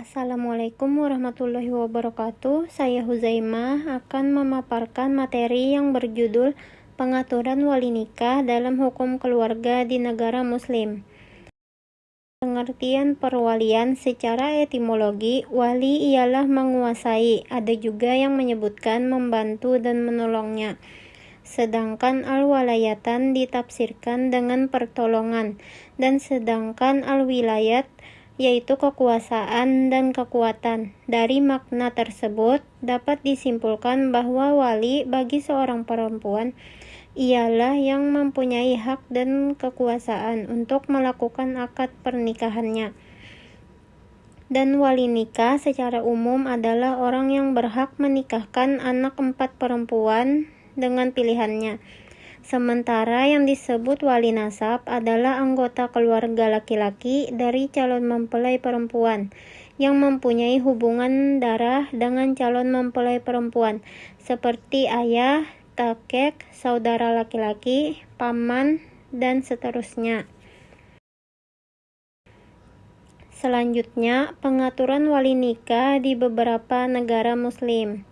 Assalamualaikum warahmatullahi wabarakatuh. Saya Huzaimah akan memaparkan materi yang berjudul Pengaturan Wali Nikah dalam Hukum Keluarga di Negara Muslim. Pengertian perwalian secara etimologi, wali ialah menguasai, ada juga yang menyebutkan membantu dan menolongnya. Sedangkan al-walayatan ditafsirkan dengan pertolongan, dan sedangkan al-wilayat yaitu kekuasaan dan kekuatan. Dari makna tersebut dapat disimpulkan bahwa wali bagi seorang perempuan ialah yang mempunyai hak dan kekuasaan untuk melakukan akad pernikahannya. Dan wali nikah secara umum adalah orang yang berhak menikahkan anak 4 perempuan dengan pilihannya. Sementara yang disebut wali nasab adalah anggota keluarga laki-laki dari calon mempelai perempuan yang mempunyai hubungan darah dengan calon mempelai perempuan, seperti ayah, kakek, saudara laki-laki, paman, dan seterusnya. Selanjutnya, pengaturan wali nikah di beberapa negara Muslim.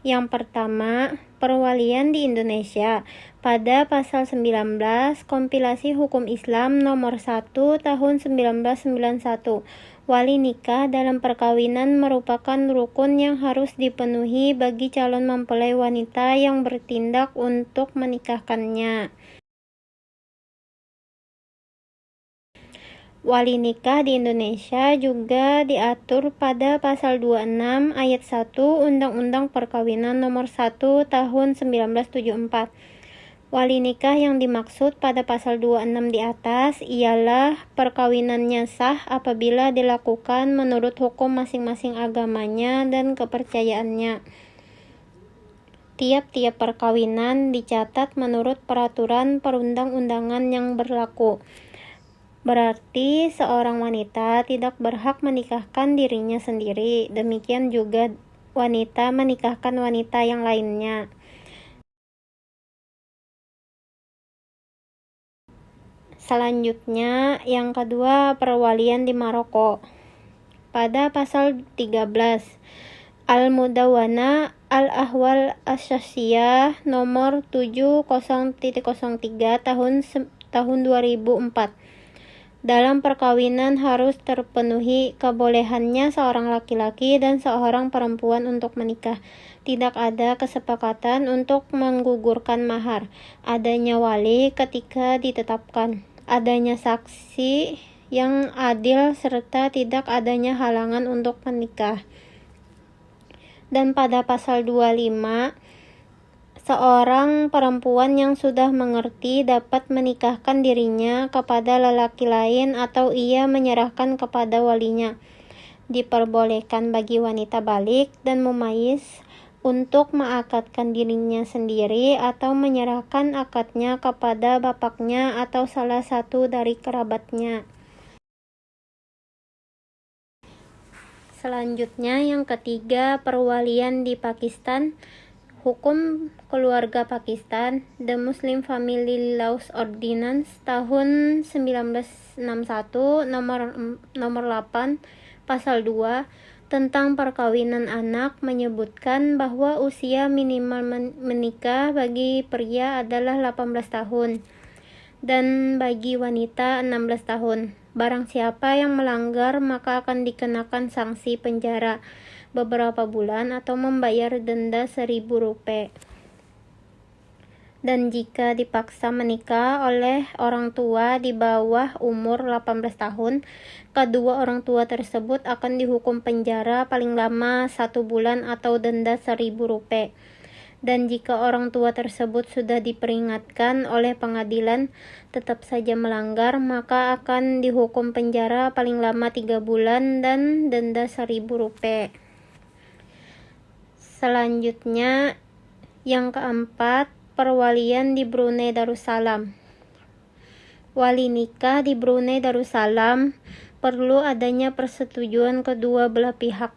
Yang pertama, perwalian di Indonesia. Pada pasal 19 Kompilasi Hukum Islam nomor 1 tahun 1991, wali nikah dalam perkawinan merupakan rukun yang harus dipenuhi bagi calon mempelai wanita yang bertindak untuk menikahkannya. Wali nikah di Indonesia juga diatur pada pasal 26 ayat 1 Undang-Undang Perkawinan nomor 1 tahun 1974. Wali nikah yang dimaksud pada pasal 26 di atas ialah perkawinannya sah apabila dilakukan menurut hukum masing-masing agamanya dan kepercayaannya. Tiap-tiap perkawinan dicatat menurut peraturan perundang-undangan yang berlaku. Berarti seorang wanita tidak berhak menikahkan dirinya sendiri, demikian juga wanita menikahkan wanita yang lainnya. Selanjutnya, yang kedua, perwalian di Maroko. Pada pasal 13 Al-Mudawwana Al-Ahwal Asy-Syakhsiyah nomor 70.03 tahun 2004. Dalam perkawinan harus terpenuhi kebolehannya seorang laki-laki dan seorang perempuan untuk menikah. Tidak ada kesepakatan untuk menggugurkan mahar. Adanya wali ketika ditetapkan. Adanya saksi yang adil serta tidak adanya halangan untuk menikah. Dan pada pasal 25 seorang perempuan yang sudah mengerti dapat menikahkan dirinya kepada lelaki lain atau ia menyerahkan kepada walinya. Diperbolehkan bagi wanita balik dan mumayyiz untuk mengakadkan dirinya sendiri atau menyerahkan akadnya kepada bapaknya atau salah satu dari kerabatnya. Selanjutnya, yang ketiga, perwalian di Pakistan. Hukum Keluarga Pakistan, The Muslim Family Laws Ordinance tahun 1961 nomor 8 pasal 2 tentang perkawinan anak menyebutkan bahwa usia minimal menikah bagi pria adalah 18 tahun dan bagi wanita 16 tahun. Barang siapa yang melanggar maka akan dikenakan sanksi penjara beberapa bulan atau membayar denda Rp1.000. Dan jika dipaksa menikah oleh orang tua di bawah umur 18 tahun, kedua orang tua tersebut akan dihukum penjara paling lama 1 bulan atau denda Rp1.000. Dan jika orang tua tersebut sudah diperingatkan oleh pengadilan tetap saja melanggar, maka akan dihukum penjara paling lama 3 bulan dan denda Rp1.000. Selanjutnya, yang keempat, perwalian di Brunei Darussalam. Wali nikah di Brunei Darussalam perlu adanya persetujuan kedua belah pihak.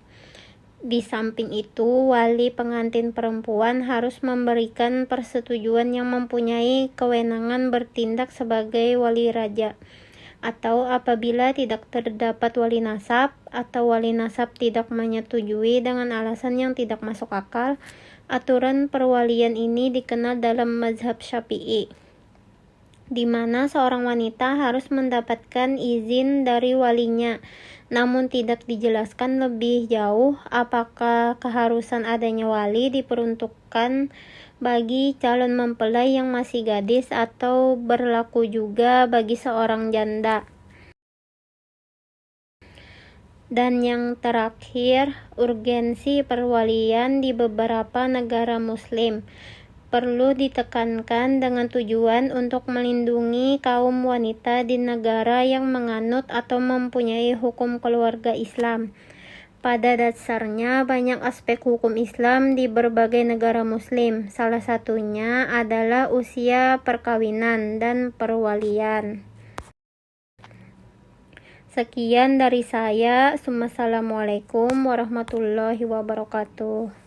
Di samping itu, wali pengantin perempuan harus memberikan persetujuan yang mempunyai kewenangan bertindak sebagai wali raja. atau apabila tidak terdapat wali nasab atau wali nasab tidak menyetujui dengan alasan yang tidak masuk akal. Aturan perwalian ini dikenal dalam mazhab Syafi'i, di mana seorang wanita harus mendapatkan izin dari walinya, namun tidak dijelaskan lebih jauh apakah keharusan adanya wali diperuntukkan bagi calon mempelai yang masih gadis atau berlaku juga bagi seorang janda. Dan yang terakhir, urgensi perwalian di beberapa negara Muslim perlu ditekankan dengan tujuan untuk melindungi kaum wanita di negara yang menganut atau mempunyai hukum keluarga Islam. Pada dasarnya, banyak aspek hukum Islam di berbagai negara Muslim. Salah satunya adalah usia perkawinan dan perwalian. Sekian dari saya. Wassalamualaikum warahmatullahi wabarakatuh.